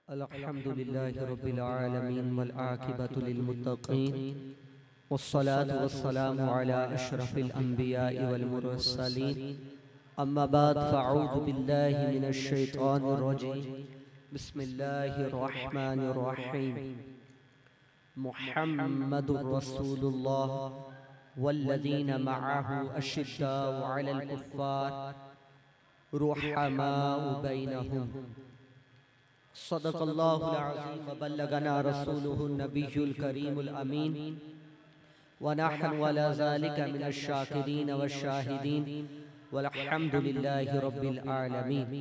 अल्हम्दुलिल्लाहि रब्बिल आलमीन वल आक़िबतु लिल मुत्तक़ीन वस्सलातु वस्सलामु अला अशरफिल अंबियाइ वल मुरसलीन अम्मा बाद फ़अऊज़ु बिल्लाहि मिनश शैतानिर रजीम बिस्मिल्लाहिर रहमानिर रहीम मुहम्मदुर रसूलुल्लाह वल्लज़ीना मअहु अशिद्दाउ अलल कुफ़्फ़ार रुहमाउ बैनहुम सदक़ल्लाहुल अज़ीम व बल्लगना रसूलुहुन नबियुल करीमुल अमीन व नहनु अला ज़ालिका मिनश शाकिरीन वश्शाहिदीन वल्हम्दुलिल्लाहि रब्बिल आलमीन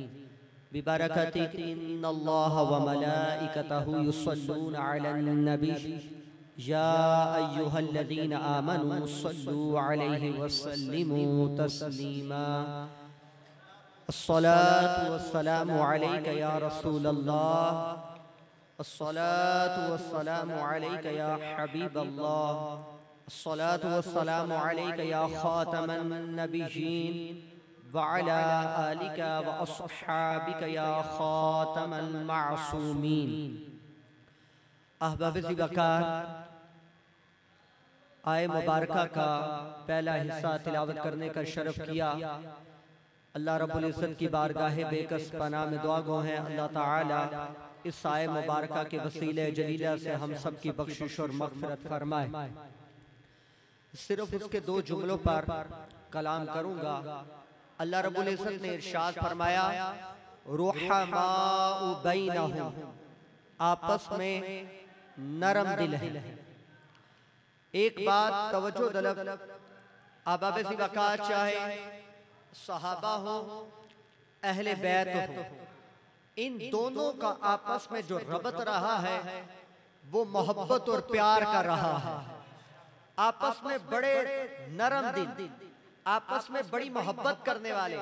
बिबरकति इन्नल्लाह व मलाइकतहु युसल्लूना अलन नबी या अय्युहल्लज़ीना आमनू सल्लू अलैहि वसल्लिमू तस्लीमा अस्सलातु वस्सलामु अलैका या रसूलल्लाह अस्सलातु वस्सलामु अलैका या हबीबल्लाह अस्सलातु वस्सलामु अलैका या खातमन नबिय्यीन व अला आलिका व अस्हाबिका या खातमल मासूमीन। अहबाब ज़िबकार, आए मुबारका का पहला हिस्सा तिलावत करने का शरफ किया। अल्लाह रब्बुल इज़्ज़त की बारगाह बेकस पनाह में दुआ गो हैं अल्लाह ताला इस आए मुबारका के वसीले जलीला से हम सब की बख्शिश और मग़फ़िरत फरमाए। सिर्फ उसके दो जुमलों पर कलाम करूंगा। अल्लाह रब्बुल इज़्ज़त ने इरशाद फरमाया रुहमाउ बैनहुम, आपस में नरम दिल है। एक बात तवज्जो तलब, अहबाब ज़िबकार चाहे सहाबा हो अहले बैत हो, इन दोनों का आपस में जो रबत रहा है वो मोहब्बत और प्यार का रहा है। आपस में बड़े नरम दिल, आपस में बड़ी मोहब्बत करने वाले,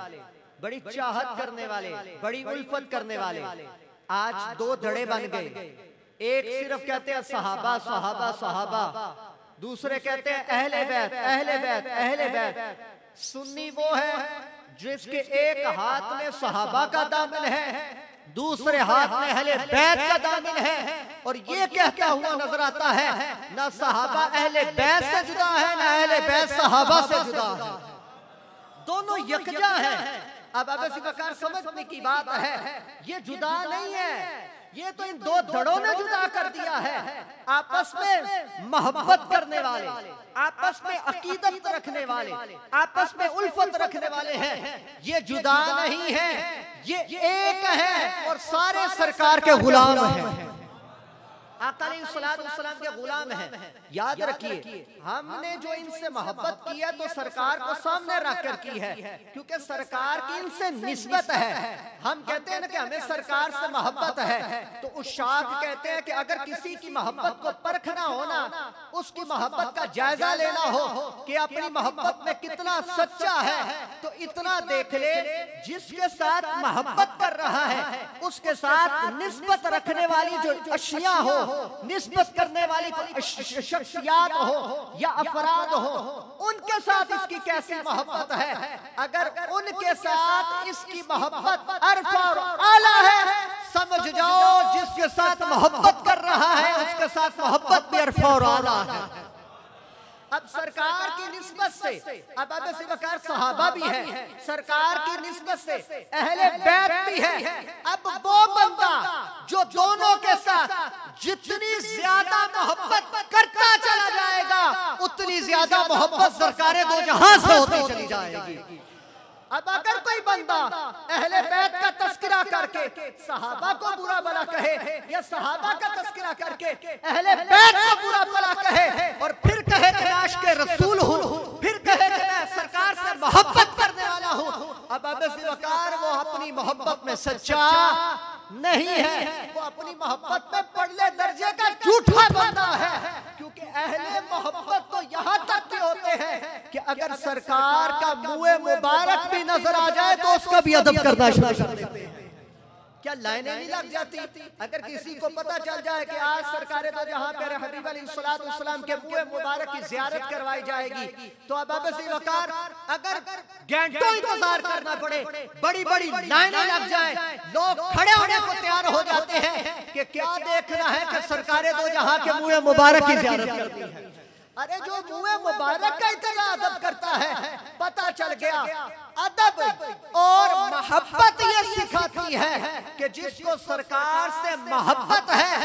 बड़ी चाहत करने वाले, बड़ी उल्फत करने वाले आज दो धड़े बन गए। एक सिर्फ कहते हैं सहाबा सहाबा सहाबा, दूसरे कहते हैं अहले बैत अहले बैत अहले बैत। सुन्नी वो है जिसके एक हाथ में सहाबा का दामन है, दूसरे हाथ में अहले बैत का दामन है, और ये कहता हुआ नजर आता है ना सहाबा अहले बैत से जुदा है ना अहले बैत सहाबा से जुदा है, दोनों यकजा है। अब अगर सिबकार समझने की बात है, ये जुदा नहीं है, ये तो इन दो धड़ों ने जुदा कर दिया है। आपस में मोहब्बत करने वाले, आपस में अकीदत रखने वाले, आपस में उल्फत रखने वाले हैं। ये जुदा नहीं है, ये एक है और सारे सरकार के गुलाम हैं, आका अलैहिस्सलाम के गुलाम हैं। याद रखिए, हमने जो इनसे मोहब्बत की है तो सरकार को सामने रखकर की है, क्योंकि सरकार की इनसे निस्बत है। हम कहते हैं ना कि हमें सरकार से मोहब्बत है, तो उशाक कहते हैं कि अगर किसी की मोहब्बत को परखना हो ना, उसकी मोहब्बत का जायजा लेना हो कि अपनी मोहब्बत में कितना सच्चा है, तो इतना देख ले जिसके साथ मोहब्बत कर रहा है उसके साथ निस्बत रखने वाली जो अशिया हो, निस्बत करने वाली शख्सियात हो या अफराद हो, उनके साथ इसकी कैसी मोहब्बत है। अगर उनके साथ इसकी मोहब्बत अरफा और आला है, समझ जाओ जिसके साथ मोहब्बत कर रहा है उसके साथ मोहब्बत भी अरफा और आला है। अब सरकार की निस्बत से, अब अबे सिबकार सहाबा भी है, सरकार की निस्बत से अहले बैत भी है। अब वो बंदा जो दोनों के साथ जितनी ज्यादा मोहब्बत करता चला जाएगा उतनी ज्यादा मोहब्बत सरकारें दो जहां से होती चली जाएगी। अब अगर कोई बंदा अहले बैत का तस्करा करके सहाबा को बुरा भला कहे या सहाबा का तस्करा करके अहले बैत को बुरा भला कहे और फिर कहे कि मैं आशिक़े रसूल हूँ, फिर कहे कि मैं सरकार से मोहब्बत करने वाला हूँ, अब अबे ज़िबकार वो अपनी मोहब्बत में सच्चा नहीं है, वो अपनी मोहब्बत में पड़ले दर्जे का झूठा बंदा है। क्योंकि अहले मोहब्बत तो यहाँ तक के होते हैं कि अगर सरकार का मुँह मुबारक भी नजर आ जाए तो उसका भी अदब करना शुरू कर देते हैं। क्या लाइनें नहीं लग जाती? अगर किसी को पता चल जाए कि आज सरकार तो जहाँ पे हबीब अलैहिस्सलाम के मुँह मुबारक की ज़ियारत करवाई जाएगी, तो अब वकार अगर घंटों इंतजार करना पड़े, बड़ी बड़ी लाइनें लग जाए, लोग खड़े होने को तैयार हो जाते हैं, कि क्या देखना है कि सरकारे दो जहां के मुँह मुबारक की ज़ियारत करती है। अरे जो मुँह मुबारक का इतना अदब करता है, पता चल गया अदब और मोहब्बत ये सिखाती है कि जिसको सरकार से मोहब्बत है,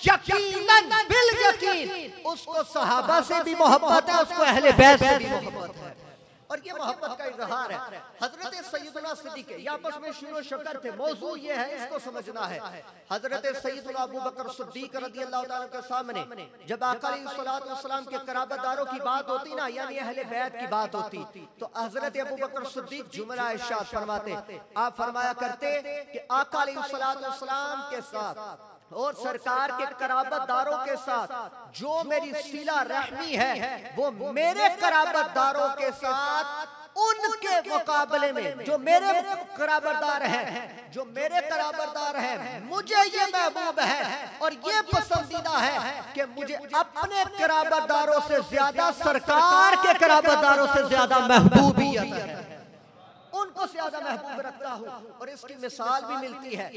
यकीनन बिल यकीन उसको सहाबा से भी मोहब्बत है, उसको अहले बैत से भी मोहब्बत है। और ये मोहब्बत का इजहार है। हजरत सैयदुना सिद्दीक़ ये आपस में शुरू शकर थे। मौजू ये है, इसको समझना है। हजरत सैयदुना अबू बकर सिद्दीक़ रज़ियल्लाहु ताला के सामने जब आका अलैहिस्सलातु वस्सलाम के कराबतदारों की बात होती ना, यानी अहले बैत की बात होती, तो हजरत अबू बकर सिद्दीक़ जुमला इरशाद फरमाते, आप फरमाया करते कि आका अलैहिस्सलातु वस्सलाम के साथ और सरकार के कराबतदारों के साथ जो मेरी सिला रहमी है, वो मेरे कराबतदारों के साथ उनके मुकाबले में जो मेरे कराबतदार हैं, जो मेरे कराबतदार हैं, मुझे ये महबूब है और ये पसंदीदा है कि मुझे अपने कराबतदारों से ज्यादा सरकार के कराबतदारों से ज्यादा महबूबियत है, उनको ज्यादा महबूब रखता हूँ। और इसकी मिसाल भी मिलती है।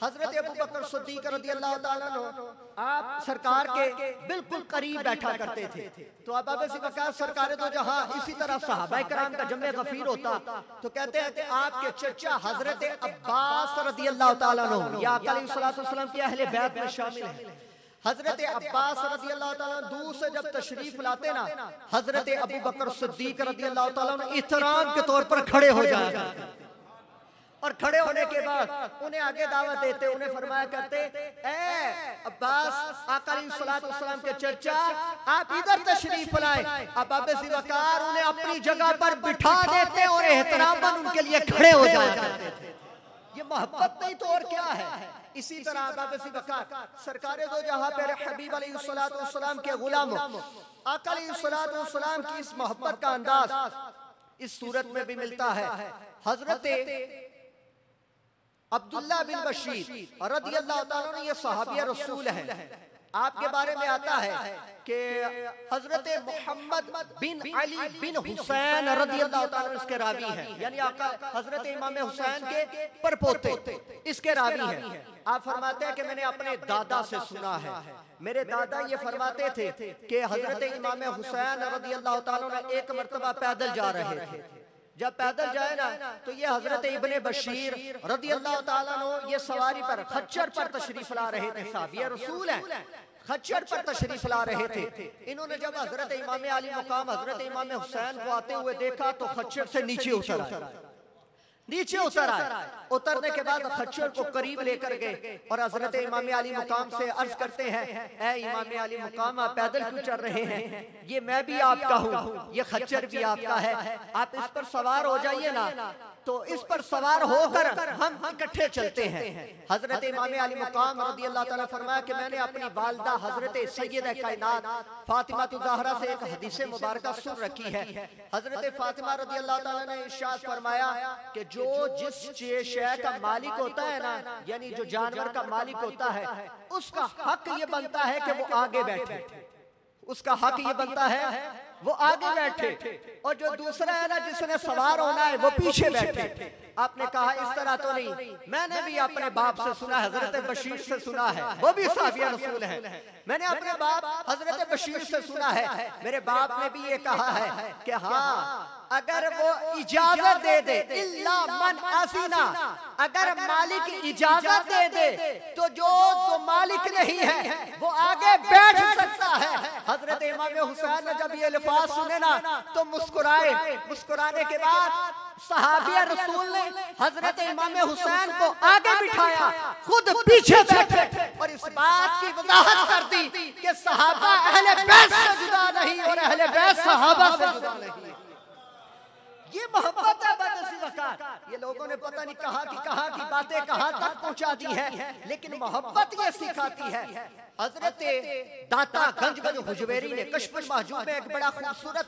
हजरत अबू बकर सिद्दीक़ रज़ियल्लाहु ताला अन्हु आप सरकार के बिल्कुल करीब बैठा करते थे। तो अब सरकार दो जहां इसी तरह सहाबाए किराम का जमे गफीर होता, तो कहते हैं कि आपके चचा हजरत अब्बास रज़ियल्लाहु ताला अन्हु या आका अलैहिस्सलातु वस्सलाम के अहले बैत में शामिल है। हजरत अब्बास रज़ियल्लाहु ताला दूर से जब तशरीफ लाते ना, हजरत अबू बकर सिद्दीक़ रज़ियल्लाहु ताला इहतराम के तौर पर खड़े हो जाते और खड़े होने के बाद उन्हें आगे दावत देते, उन्हें फरमाया करते, ए अब्बास आका अलैहिस्सलातु वस्सलाम के चचा, आप इधर तशरीफ लाए। अब अब्बासी वकार उन्हें अपनी जगह पर बिठा देते और एहतरामन उनके लिए खड़े हो जाते थे। ये मोहब्बत नहीं तो और क्या है। इसी तरह अब्बासी वकार सरकारे दो जहां पे हबीब अलैहिस्सलातु वस्सलाम के गुलाम आका अलैहिस्सलातु वस्सलाम की इस मोहब्बत का अंदाज इस सूरत में भी मिलता है। हजरत अब्दुल्ला बिन बशीर रज़ियल्लाहु ताला अन्हु ये सहाबी रसूल हैं। आपके बारे में आता है कि हजरत मोहम्मद बिन अली बिन हुसैन रज़ियल्लाहु ताला अन्हु इसके रावी हैं, यानी आका हजरत इमाम हुसैन के परपोते इसके रावी हैं। आप फरमाते हैं कि मैंने अपने दादा से सुना है, मेरे दादा ये फरमाते थे कि हजरत इमाम हुसैन रज़ियल्लाहु ताला अन्हु एक मर्तबा पैदल जा रहे थे। जब पैदल जाए ना, तो ये हजरत इब्ने बशीर रज़ियल्लाहु ताला अन्हु ये सवारी पर खच्चर पर तशरीफ ला रहे थे। साहब रसूल हैं, खच्चर पर तशरीफ ला रहे थे। इन्होंने जब हजरत इमाम अली मुकाम हजरत इमाम हुसैन को आते हुए देखा तो खच्चर से नीचे उतर आए। उतरने के बाद खच्चर को करीब लेकर गए और हजरत इमाम अली मुकाम से अर्ज करते हैं, ए इमाम अली मुकाम, आप पैदल क्यों चल रहे हैं? ये मैं भी आपका हूँ, ये खच्चर भी आपका है, आप इस पर सवार हो जाइए ना, तो इस पर सवार होकर हम इकट्ठे चलते हैं। हजरत इमाम अली मुकाम रज़ियल्लाहु ताला फरमाया कि मैंने अपनी वालिदा हजरत सैयदा कायनात फातिमा ज़हरा से एक हदीस मुबारका सुन रखी है। हजरत फातिमा रज़ियल्लाहु ताला ने इरशाद फरमाया कि जो जिस शय का मालिक होता है ना, यानी जो जानवर का मालिक होता है, उसका हक ये बनता है कि वो आगे बैठे, उसका हक ये बनता है वो आगे बैठे, और जो दूसरा है ना जिसने सवार होना है वो पीछे बैठे। आपने कहा इस तरह तो नहीं, मैंने भी अपने बाप से सुना, हजरत बशीर से सुना है, वो भी साहबी रसूल है। मैंने अपने बाप हजरत बशीर से सुना है, मेरे बाप ने भी ये कहा है कि हाँ, अगर वो इजाजत दे दे, इल्ला मन आसीना, अगर मालिक इजाजत दे दे तो जो तो मालिक नहीं है वो आगे बैठ सकता है। हजरत इमाम हुसैन ने जब ये अल्फाज सुने ना तो मुस्कुराए। मुस्कुराने के बाद सहाबी रसूल ने हजरत इमाम हुसैन को आगे बिठाया, खुद पीछे बैठे और इस बात की वजाहत कर दी कि सहाबा अहले बैत से जुदा नहीं और अहले बैत सहाबा से जुदा नहीं। ये मोहब्बत है बदसी वकार। ये लोगों ने पता नहीं कहाँ की बातें कहाँ तक पहुँचा दी है, लेकिन मोहब्बत ये सिखाती है। हजरत दाता गंज हुजवेरी ने कश्फुल महजूब में एक बड़ा खूबसूरत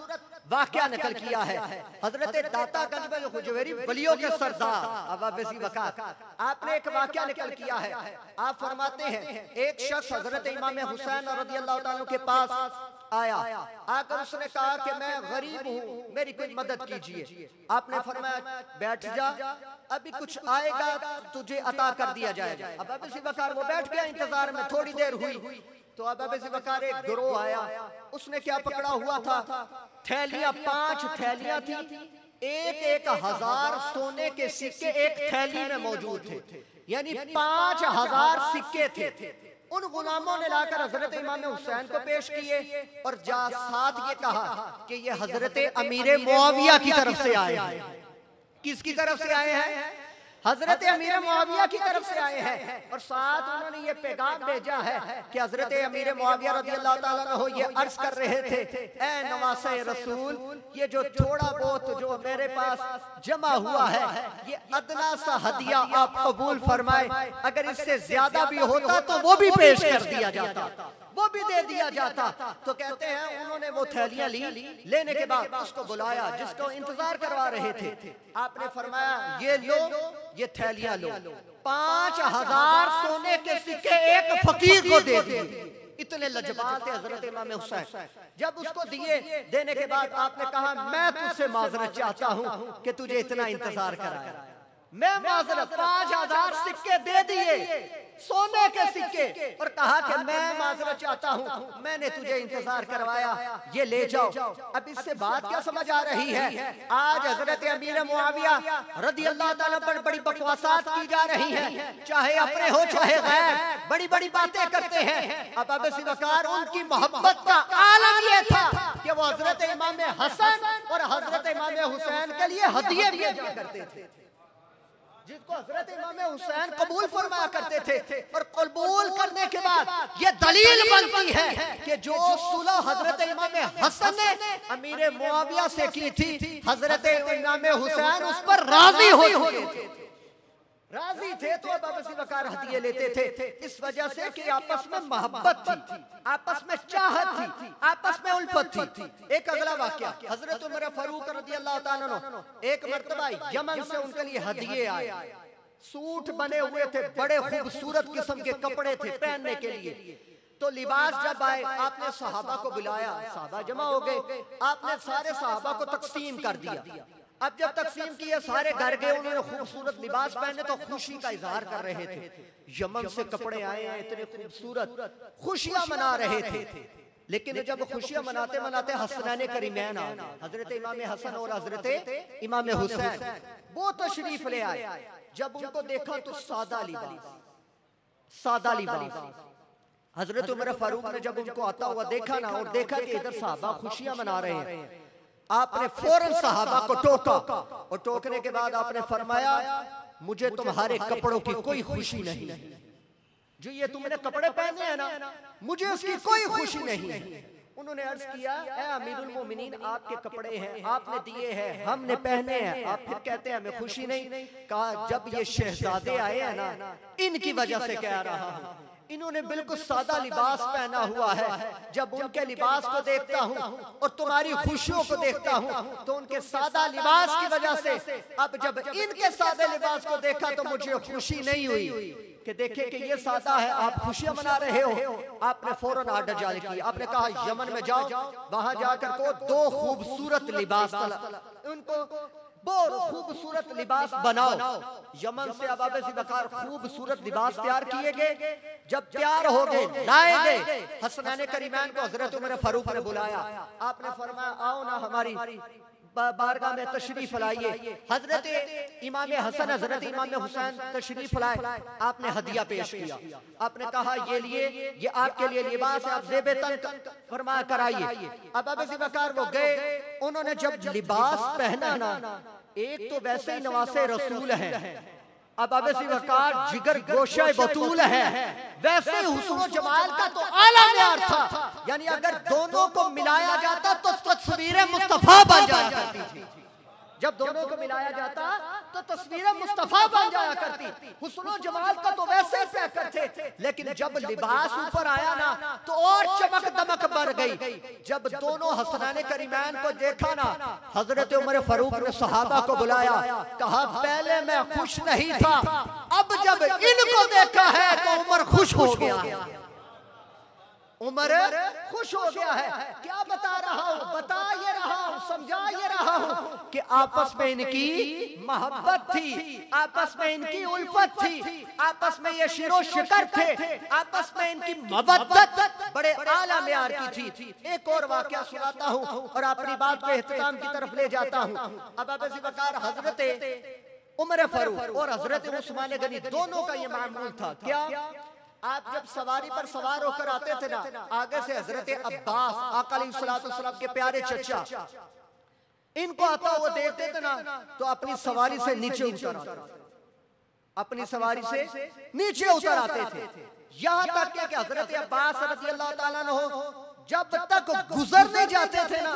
वाकया नकल किया है। हजरत दाता गंज हुजवेरी वलियों के सरदार अब्बासी वकार, आपने एक वाकया नकल किया है। आप फरमाते हैं एक शख्स हजरत इमाम हुसैन रज़ियल्लाहु ताला के पास आया, आकर उसने कहा कि मैं गरीब हूँ, मेरी कोई मदद कीजिए। आपने फरमाया बैठ जा, अभी कुछ आएगा तुझे अता कर दिया जाएगा। अब अबू बकर वो बैठ गया इंतजार में। थोड़ी देर हुई तो अब अबू बकर एक गिरोह आया, उसने क्या पकड़ा हुआ था, थैलियां, 5 थैलियां थी, एक 1000 सोने के सिक्के एक थैली में मौजूद थे, यानी 5000 सिक्के थे। उन गुलामों ने लाकर हजरत इमाम हुसैन को पेश किए और साथ ये कहा कि ये हजरत अमीर मुआविया की तरफ से आए हैं। किसकी तरफ से आए हैं? हजरत अमीर मुआविया की तरफ से आए हैं। और साथ उन्होंने ये पैगाम भेजा है कि हजरत अमीर मुआविया रज़ियल्लाहु ताला अन्हु ये अर्ज कर रहे थे, ए नवासे रसूल, ये जो थोड़ा बहुत जो मेरे पास जमा हुआ है, ये अदना सा हदिया आप कबूल फरमाए, अगर इससे ज्यादा भी होता तो वो भी पेश कर दिया जाता, वो भी दे दिया जाता। तो कहते हैं उन्होंने वो थैलियां ली, लेने के बाद उसको बुलाया जिसको इंतजार करवा रहे थे। आपने फरमाया ये लो, ये थैलियां लो। 5000 सोने के सिक्के एक फकीर को दे दिए। इतने लजबाल थे हजरत इमाम हुसैन। जब उसको दिए, देने के बाद आपने कहा मैं तुझसे माजरत चाहता हूं कि तुझे इतना इंतजार कराया। मैं माजरत, 5000 सिक्के दे दिए, सोने के सिक्के, और कहा कि मैं माजरत चाहता हूं, मैंने तुझे इंतजार करवाया, ये ले जाओ। अब इससे बात क्या समझ आ रही है? आज हजरत अमीर मुआविया रज़ियल्लाहु ताला पर बड़ी बकवासात की जा रही हैं, चाहे अपने हो चाहे गैर, बड़ी बड़ी बातें करते हैं। अब अबू बकर उनकी मोहब्बत का आलम ये था कि वो हजरत इमाम हसन और हजरत इमाम हुसैन के लिए हदिये भेजा करते थे, जिसको हजरत इमाम हुसैन कबूल फरमाया करते थे। और कबूल करने के बाद ये दलील बनती है कि जो सुलह हजरत इमाम हसन ने अमीर मुआविया से की थी, हजरत इमाम हुसैन उस पर राजी हो चुके थे, राजी थे। तो अब अबू बकर हदिये लेते थे, इस वजह से कि आपस में मोहब्बत थी, आपस में चाहत थी, आपस में उल्फत थी। एक अगला वाकया, हजरत उमर फारूक रज़ियल्लाहु ताला अन्हु एक मर्तबा यमन से उनके लिए हदिये आए। सूट बने हुए थे, बड़े खूबसूरत किस्म के कपड़े थे पहनने के लिए। तो लिबास जब आए, आपने सहाबा को बुलाया, सहाबा जमा हो गए, आपने सारे सहाबा को तकसीम कर दिया। अब जब तकसीम किया, सारे घर गए, उन्होंने खूबसूरत लिबास पहने तो खुशी का इजहार कर रहे थे। यमन से कपड़े आए हैं इतने खूबसूरत, खुशियां मना रहे थे। लेकिन जब खुशियां मनाते मनाते हसनैन करीमैन आ, हजरत इमाम हसन और हजरत इमाम हुसैन, वो तशरीफ ले आए। जब उनको देखा तो सादा लिबास, सादा लिबास। हजरत उमर फारूक ने जब उनको आता हुआ देखा ना, और देखा कि इधर साहबा खुशियां मना रहे हैं, आपने फौरन सहाबा को टोका, और टोकने के बाद आपने फरमाया मुझे तुम्हारे कपड़ों की कोई खुशी नहीं, जो ये तुमने कपड़े पहने हैं ना, मुझे उसकी कोई खुशी नहीं। उन्होंने अर्ज किया, ए अमीरुल मोमिनीन, आपके कपड़े हैं, आपने दिए हैं, हमने पहने हैं, आप फिर कहते हैं हमें खुशी नहीं। कहा जब ये शहजादे आए हैं ना, इनकी वजह से कह रहा हूं, इन्होंने बिल्कुल सादा लिबास पहना हुआ है। जब उनके लिबास को देखता हूँ और तुम्हारी खुशियों को देखता हूँ, तो उनके सादा लिबास की वजह से, अब जब इनके सादे लिबास को देखा तो मुझे खुशी नहीं हुई कि देखे कि ये सादा है, आप खुशियां मना रहे हो। आपने फौरन आर्डर जारी किया, आपने कहा यमन में जाओ, वहां जाकर को 2 खूबसूरत लिबास, उनको बहुत खूबसूरत लिबास बनाओ। यमन से अब अबू बकर खूबसूरत लिबास तैयार किए गए। जब तैयार हो गए, लाए गए, हसनैन करीमैन को हजरत उमर फारूक ने बुलाया। आपने फरमाया आओ ना हमारी बारगाह में तशरीफ लाइए। हजरत इमाम हसन, हजरत इमाम हुसैन तशरीफ लाए। आपने हदिया पेश किया, आपने कहा ये लिए, ये आपके लिए लिबास है, आप ज़ेबे तन फरमाया कराइए। अब अबू बकर वो गए, उन्होंने जब लिबास पहना ना, एक तो वैसे ही नवासे रसूल हैं, अब अबू बकर जिगर गोशे बतूल है, वैसे हुस्न जमाल का तो आला मेयार था। यानी अगर दोनों को मिलाया जाता तो तस्वीर मुस्तफा बन जाया करती थी। जब दोनों को मिलाया जाता तो तस्वीर मुस्तफा बन जाया करती। हुस्न जमाल का तो वैसे ही पैकर थे, लेकिन जब लिबास ऊपर आया ना तो और चमक दमक बढ़ गई। जब दोनों हसनैन करीमैन को देखा ना, हजरत उमर फारूक ने सहाबा को बुलाया, कहा पहले मैं खुश नहीं था, अब जब इनको देखा है तो उमर खुश हो गया। उमर खुश हो गया है। क्या बता रहा हूं, बता ये रहा हूं, समझा ये रहा हूं कि आपस में इनकी मोहब्बत थी, आपस में इनकी उल्फत थी, आपस में ये शिरो शिकर थे, आपस में इनकी मवद्दत बड़े आला मेयार की थी। एक और वाकया सुनाता हूं और अपनी बात को इख्तिताम की तरफ ले जाता हूं। अब अबू बकर हजरत उमर फारूक और हजरत उस्मान गनी दोनों का ये मामूल था। क्या आप जब सवारी पर सवार होकर आते थे ना, आगे से हजरत अब्बास आका अलैहिस्सलाम के प्यारे चचा इनको आता हुआ देखते थे ना, तो अपनी सवारी से नीचे उतर आते थे, अपनी सवारी से नीचे उतर आते थे। यहां तक कि हजरत अब्बास रज़ियल्लाहु ताला अन्हु जब तक गुजर नहीं जाते थे ना,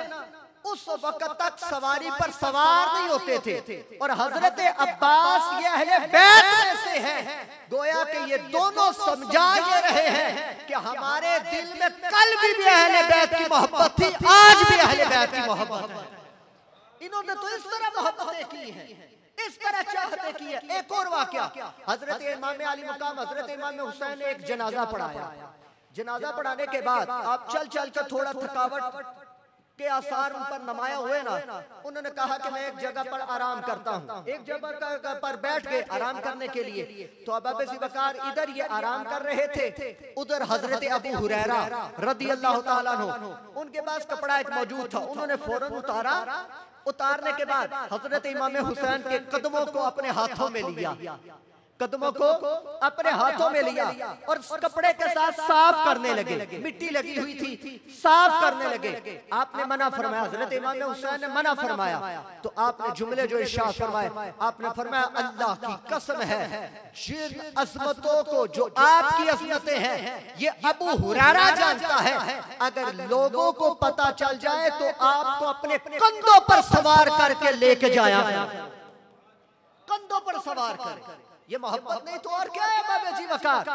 उस वक्त तक सवारी पर सवार नहीं होते थे। और हजरत अब्बास ये अहले बैत में से हैं, गोया कि ये दोनों समझा ये रहे हैं कि हमारे दिल में कल भी अहले बैत की मोहब्बत थी, आज भी अहले बैत की मोहब्बत है। इन्होंने तो इस तरह मोहब्बतें की हैं, इस तरह चाहते की है। एक और वाकया, हजरत इमाम अली मुकाम हजरत इमाम हुसैन ने एक जनाजा पढ़ाया। जनाजा पढ़ाने के बाद आप चल चल कर थोड़ा थकावट के आसार उन पर नमाया हुए ना, उन्होंने कहा कि मैं एक जगह पर आराम करता हूँ। एक जगह पर बैठ गए आराम करने के लिए। तो अब अबू बकर इधर ये आराम कर रहे थे, उधर हजरत अबू हुरैरा रज़ियल्लाहु ताला अन्हु उनके पास कपड़ा एक मौजूद था, उन्होंने फौरन उतारा। उतारने के बाद हजरत इमाम हुसैन के कदमों को अपने हाथों में लिया, कदमों को अपने हाथों में लिया और कपड़े के साथ साफ करने लगे। मिट्टी लगी हुई थी, साफ करने लगे। आपने मना फरमाया, हजरत इमाम हुसैन ने मना फरमाया। तो आपने जुमले जो इरशाद फरमाए, आपने फरमाया अल्लाह की कसम है जिन अजमतों को जो आपकी अजमतें हैं ये अबू हुरैरा जानता है, अगर लोगों को पता चल जाए तो आपको अपने कंधों पर सवार करके लेके जाया, कंधों पर सवार कर। ये मोहब्बत नहीं तो और क्या है अबू बकर?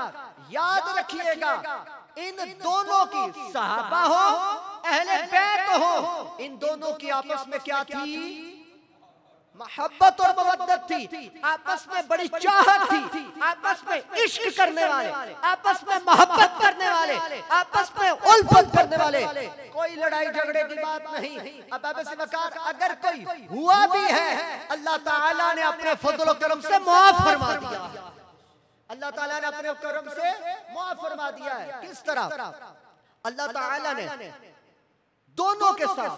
याद रखिएगा, इन दोनों की सहाबा हो अहले बैत हो, इन दोनों की आपस में क्या थी? मोहब्बत और मवद्दत थी, आपस में बड़ी चाहत थी, आपस में इश्क करने वाले, आपस में मोहब्बत करने वाले, आपस में उल्फत करने वाले। कोई लड़ाई झगड़े की बात नहीं। अब अबू बकर अगर कोई हुआ भी है, अल्लाह ताला ने अपने फजल और करम से माफ फरमा दिया। अल्लाह ताला ने अपने करम से माफ फरमा दिया है। किस तरह? अल्लाह ताला ने दोनों के साथ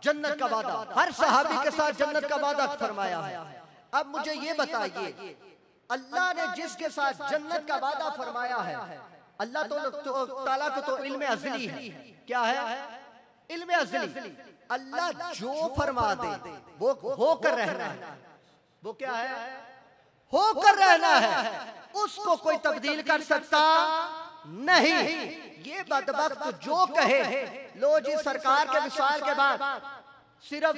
जन्नत का वादा, हर सहाबी के साथ जन्नत का वादा फरमाया है। अब मुझे ये बताइए, अल्लाह ने जिसके साथ जन्नत का वादा फरमाया है, अल्लाह ताला को तो इल्म अज़ली है। क्या है? इल्म अज़ली। अल्लाह जो फरमा दे वो होकर रहना है। वो क्या है? होकर रहना है, उसको कोई तब्दील कर सकता नहीं। ये बदबख्त जो कहे लो जी सरकार के विसाल के बाद सिर्फ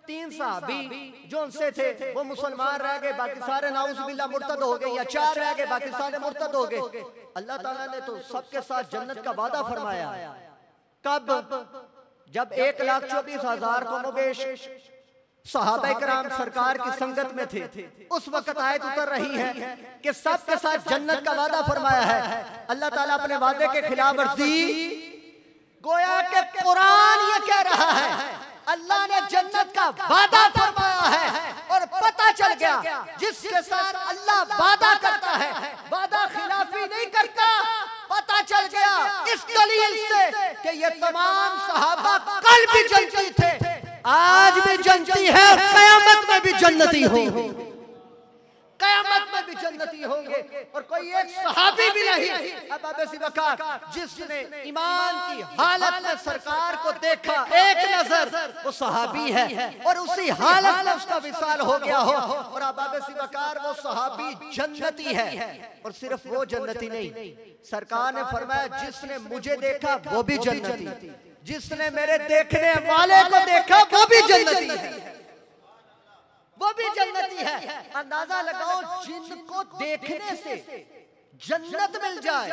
3 सहाबी जो उनसे थे वो मुसलमान रह गए, बाकी सारे नाउज़ बिल्लाह मुर्तद हो गए, या 4 रह गए बाकी सारे मुर्तद हो गए। अल्लाह ताला ने तो सबके साथ जन्नत का वादा फरमाया। कब? जब 1,24,000 कमोबेश सहाबा इकराम सरकार की संगत में थे, उस वक्त आयत उतर रही है कि सबके साथ जन्नत का वादा फरमाया है। अल्लाह ताला अपने वादे के खिलाफ वर्जी, गोया के कुरान ये कह रहा है अल्लाह ने जन्नत का वादा फरमाया है। और पता चल गया जिसके साथ अल्लाह वादा करता है वादा खिलाफी नहीं करता। पता चल गया इस दलील से कि ये तमाम सहाबा कल भी जन्नती थे, आज भी जन्नती है और कयामत में भी जन्नती होंगे, कयामत में भी जन्नती होंगे। और कोई एक सहाबी भी नहीं। अब अबू बकर जिसने ईमान की हालत में सरकार को देखा एक नजर, वो सहाबी है और उसी हालत में उसका विसाल हो गया हो। और अब अबू बकर वो सहाबी जन्नती है। और सिर्फ वो जन्नती नहीं, सरकार ने फरमाया जिसने मुझे देखा वो भी जन्नती, जिसने मेरे देखने वाले को देखा वो भी जन्नती है, वो भी जन्नती है। अंदाजा लगाओ जिनको देखने से जन्नत मिल जाए,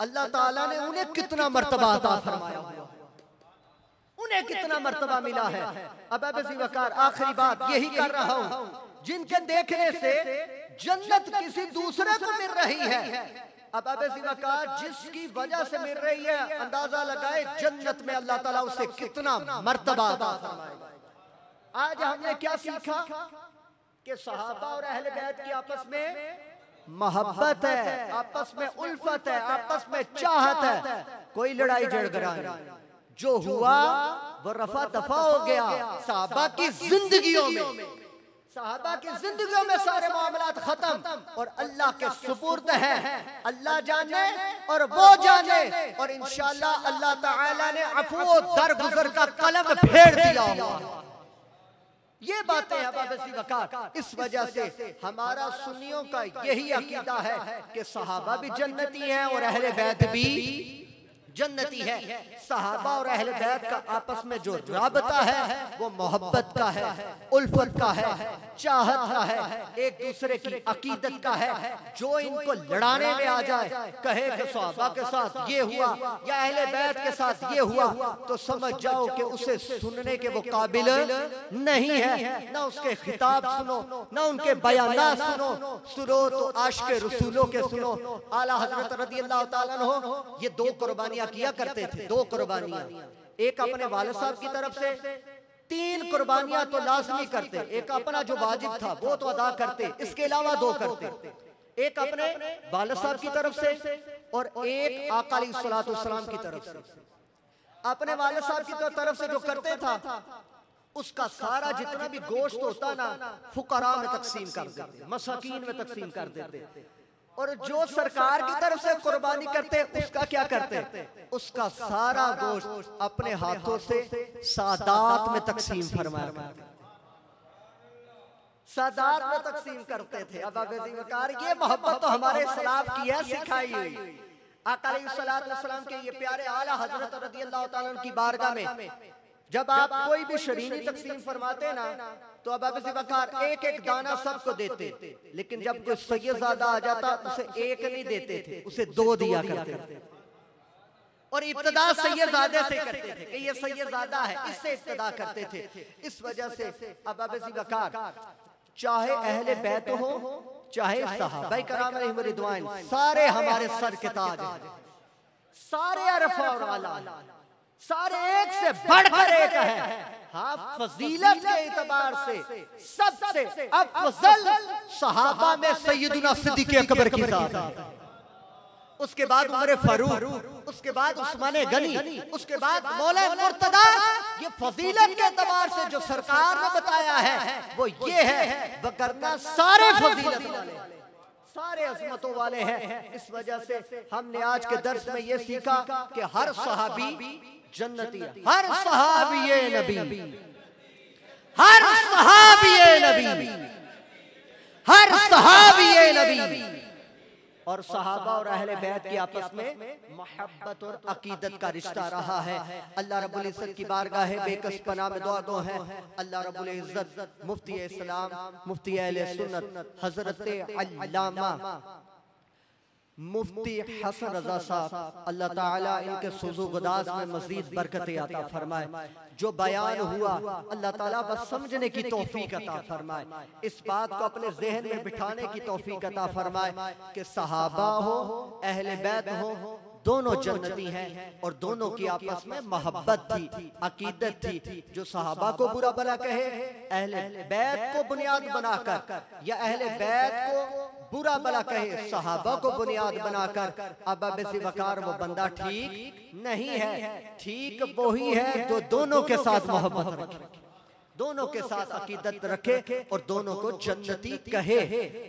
अल्लाह ताला ने उन्हें कितना मर्तबा अता फरमाया, उन्हें कितना मर्तबा मिला है। अब अबू बकर आखिरी बात यही कर रहा हूं, जिनके देखने से जन्नत किसी दूसरे को मिल रही है, अब अबैसी वक़ार जिसकी वजह से मिल रही है, अंदाजा लगाए जन्नत में अल्लाह ताला उसे कितना मर्तबा अता फरमाएगा। आज हमने क्या सीखा कि सहाबा और अहले बैत की आपस में मोहब्बत है, आपस में उल्फत है, आपस में चाहत है, कोई लड़ाई झगड़ा नहीं। जो हुआ वो रफा दफा हो गया। सहाबा की जिंदगियों में सारे मामलात खत्म और अल्लाह के सुपुर्द है। अल्लाह जाने और वो जाने, और इंशाअल्लाह अल्लाह ताला ने अफू दरगुजर का कलम फेर दिया हुआ। ये बातें हैं अबैसी वक़ार। इस वजह से हमारा सुन्नियों का यही अकीदा है कि सहाबा भी जन्नती हैं और अहले बैत भी जन्नती है। सहाबा और अहले बैत का आपस में जो राबता है वो मोहब्बत का है, उल्फत का है, चाहत का है, एक दूसरे की अकीदत का है। जो इनको लड़ाने में आ जाए, कहे कि सहाबा के साथ ये हुआ या अहले बैत के साथ ये हुआ, तो समझ जाओ कि उसे सुनने के वो काबिल नहीं है। ना उसके खिताब सुनो, ना उनके बयानात सुनो तो आशिक़े रसूलों के सुनो। आला हज़रत रज़ियल्लाहु ताला अन्हु ये दो कुर्बानियां किया करते थे, दो कुर्बानियां। एक अपने वालिद साहब की तरफ से, 3 कुर्बानियां तो लाजमी करते। एक अपना जो वाजिब था वो तो अदा करते, इसके अलावा 2 करते। एक अपने वालिद साहब की तरफ से और एक आका अलैहिस्सलातु वस्सलाम की तरफ से। अपने वालिद साहब की तरफ से जो करते था उसका सारा जितना भी गोश्त होता ना फुकरा में तकसीम कर देते, मसाकीन में तकसीम कर देते। और जो सरकार की तरफ से कुर्बानी करते उसका क्या करते, उसका सारा गोश्त अपने हाथों से सादात में तकसीम फरमाया, सादात में तकसीम करते थे। अब अबैसी वक़ार ये मोहब्बत तो हमारे इस्लाम की है, सिखाई हुई। आका अलैहिस्सलातु वस्सलाम के ये प्यारे आला हज़रत रज़ियल्लाहु ताला अन्हु की बारगाह में जब आप कोई भी शरीनी तकसीम फरमाते ना, तो अब अबैसी वक़ार एक एक दाना सबको देते, लेकिन जब कोई सैयदज़ादा आ जाता उसे एक नहीं देते थे, उसे 2 दिया करते थे। और इब्तिदा सैयदज़ादे से करते थे कि ये सैयदज़ादा है, इससे इब्तिदा करते थे। इस वजह से अब अबैसी वक़ार चाहे अहले बैत हो, चाहे सहाबाए कराम अलैहिम रिदवान, सारे हमारे सर के ताज हैं, सारे अरफा और आला, सारे एक से बढ़कर एक है। हाँ, फजीलत के एतबार से सबसे अफजल सहाबा में सैयदुना सिद्दीक़ अकबर की जात है, उसके बाद उमर फारूक, उसके बाद उस्मान गनी, उसके बाद मौला मुर्तदा। ये फजीलत के एतबार से जो सरकार ने बताया है वो ये है, वरना सारे फजीलत वाले, सारे अज़मतों वाले हैं। इस वजह से हमने आज के दर्स में ये सीखा कि हर सहाबी जन्नती है, हर सहाबी नबी, हर सहाबी नबी, हर सहाबी नबी। और सहाबा और अहले बैत की आपस में मोहब्बत और अकीदत का रिश्ता रहा है। अल्लाह रब्बुल इज्जत की बारगाह है बेकस पनाह में दुआ गो है। अल्लाह रब्बुल इज्जत मुफ्ती इस्लाम, मुफ्ती अहले सुन्नत हजरत अल्लामा मुफ्ती हसन रजा साहब, अल्लाह ताला इनके सुज़ू गुदास में मज़ीद बरकतें अता फरमाए। जो बयान हुआ अल्लाह ताला बस समझने की तौफीक अता फरमाए, इस बात को अपने ज़हन में बिठाने की तौफीक अता फरमाए कि सहाबा हो, अहले बैत हो, दोनों जन्नती हैं और दोनों की आपस में मोहब्बत थी, अकीदत थी। जो सहाबा को बुरा भला कहे, अहले बैत को बुनियाद बनाकर, या अहले बैत को बुरा भला कहे सहाबा को बुनियाद बनाकर, अब अबैसी वक़ार वो बंदा ठीक नहीं है। ठीक वही है जो दोनों के साथ मोहब्बत रखे, दोनों के साथ अकीदत रखे और दोनों को जन्नती कहे।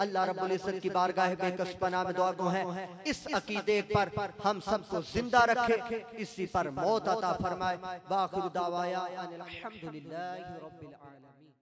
अल्लाह रब्बुल इज्जत की बारगाह बेकस पनाह में दुआ गो है, इस अकीदे पर हम सबको जिंदा रखे, इसी पर मौत अता फरमाए। वाखिर दावाया अनिल हम्दुलिल्लाहि रब्बिल आलमीन।